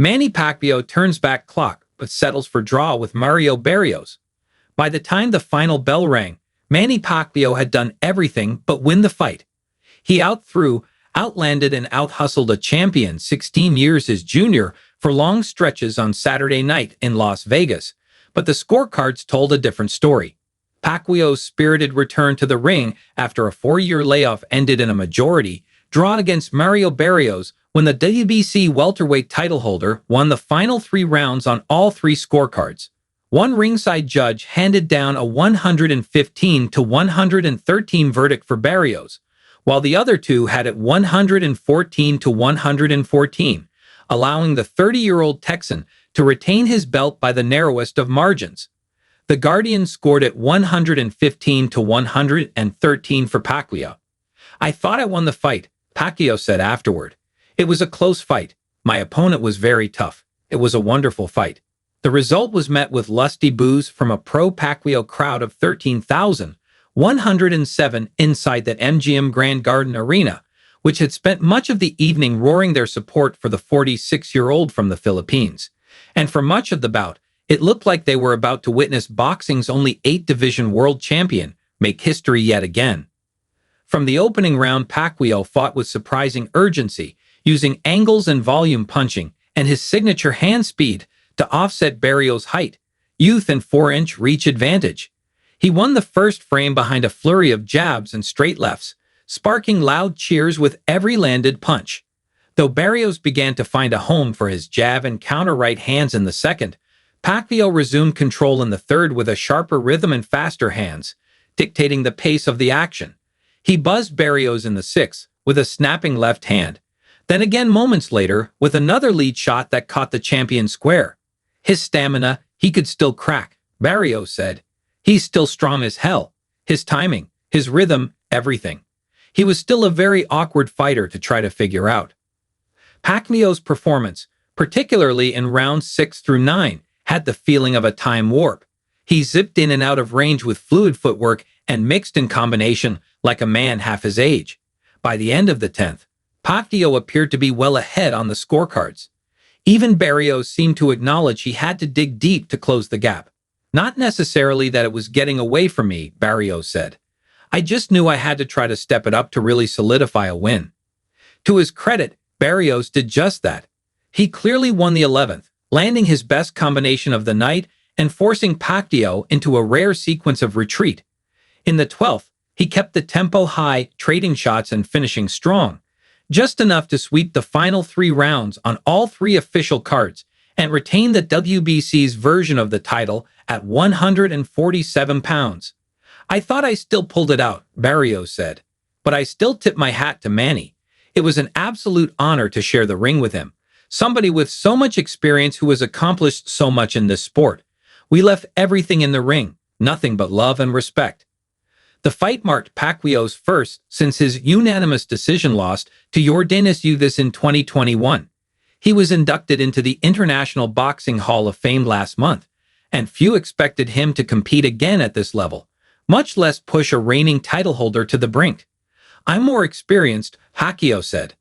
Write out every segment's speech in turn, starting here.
Manny Pacquiao turns back clock, but settles for draw with Mario Barrios. By the time the final bell rang, Manny Pacquiao had done everything but win the fight. He outthrew, outlanded, and outhustled a champion 16 years his junior for long stretches on Saturday night in Las Vegas, but the scorecards told a different story. Pacquiao's spirited return to the ring after a 4-year layoff ended in a majority draw against Mario Barrios when the WBC welterweight titleholder won the final 3 rounds on all 3 scorecards. One ringside judge handed down a 115-113 verdict for Barrios, while the other 2 had it 114-114, allowing the 30-year-old Texan to retain his belt by the narrowest of margins. The Guardian scored it 115-113 for Pacquiao. "I thought I won the fight," Pacquiao said afterward. "It was a close fight. My opponent was very tough. It was a wonderful fight." The result was met with lusty boos from a pro-Pacquiao crowd of 13,107 inside that MGM Grand Garden Arena, which had spent much of the evening roaring their support for the 46-year-old from the Philippines. And for much of the bout, it looked like they were about to witness boxing's only 8-division world champion make history yet again. From the opening round, Pacquiao fought with surprising urgency, using angles and volume punching and his signature hand speed to offset Barrios' height, youth, and 4-inch reach advantage. He won the first frame behind a flurry of jabs and straight lefts, sparking loud cheers with every landed punch. Though Barrios began to find a home for his jab and counter right hands in the second, Pacquiao resumed control in the third with a sharper rhythm and faster hands, dictating the pace of the action. He buzzed Barrios in the sixth with a snapping left hand, then again moments later with another lead shot that caught the champion square. His stamina, he could still crack, Barrios said. He's still strong as hell. His timing, his rhythm, everything. He was still a very awkward fighter to try to figure out. Pacquiao's performance, particularly in rounds 6 through 9, had the feeling of a time warp. He zipped in and out of range with fluid footwork and mixed in combination like a man half his age. By the end of the 10th, Pacquiao appeared to be well ahead on the scorecards. Even Barrios seemed to acknowledge he had to dig deep to close the gap. "Not necessarily that it was getting away from me," Barrios said. "I just knew I had to try to step it up to really solidify a win." To his credit, Barrios did just that. He clearly won the 11th, landing his best combination of the night and forcing Pacquiao into a rare sequence of retreat. In the 12th, he kept the tempo high, trading shots and finishing strong, just enough to sweep the final 3 rounds on all 3 official cards and retain the WBC's version of the title at 147 pounds. "I thought I still pulled it out," Barrios said, "but I still tip my hat to Manny. It was an absolute honor to share the ring with him, somebody with so much experience who has accomplished so much in this sport. We left everything in the ring, nothing but love and respect." The fight marked Pacquiao's first since his unanimous decision loss to Yordenis Uthis in 2021. He was inducted into the International Boxing Hall of Fame last month, and few expected him to compete again at this level, much less push a reigning titleholder to the brink. "I'm more experienced," Pacquiao said.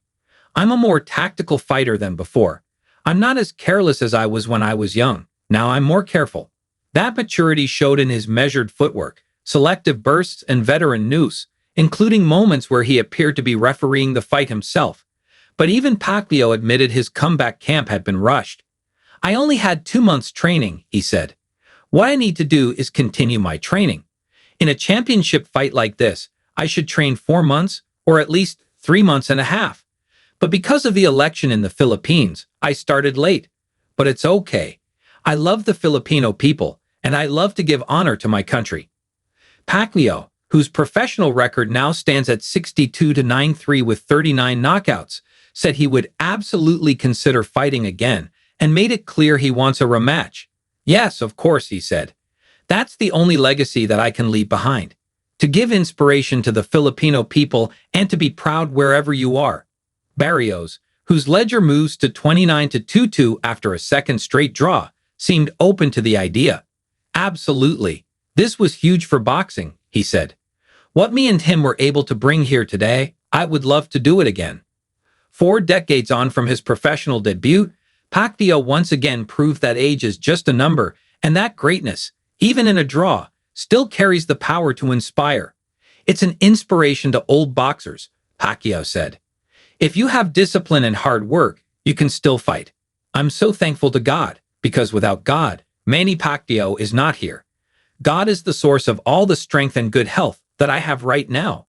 "I'm a more tactical fighter than before. I'm not as careless as I was when I was young. Now I'm more careful." That maturity showed in his measured footwork, selective bursts, and veteran nous, including moments where he appeared to be refereeing the fight himself. But even Pacquiao admitted his comeback camp had been rushed. "I only had 2 months training," he said. "What I need to do is continue my training. In a championship fight like this, I should train 4 months, or at least 3 months and a half. But because of the election in the Philippines, I started late. But it's okay. I love the Filipino people, and I love to give honor to my country." Pacquiao, whose professional record now stands at 62-9-3 with 39 knockouts, said he would absolutely consider fighting again and made it clear he wants a rematch. "Yes, of course," he said. "That's the only legacy that I can leave behind. To give inspiration to the Filipino people and to be proud wherever you are." Barrios, whose ledger moves to 29-2-2 after a second straight draw, seemed open to the idea. "Absolutely. This was huge for boxing," he said. "What me and him were able to bring here today, I would love to do it again." 4 decades on from his professional debut, Pacquiao once again proved that age is just a number, and that greatness, even in a draw, still carries the power to inspire. It's an inspiration to old boxers, Pacquiao said. If you have discipline and hard work, you can still fight. I'm so thankful to God, because without God, Manny Pacquiao is not here. God is the source of all the strength and good health that I have right now.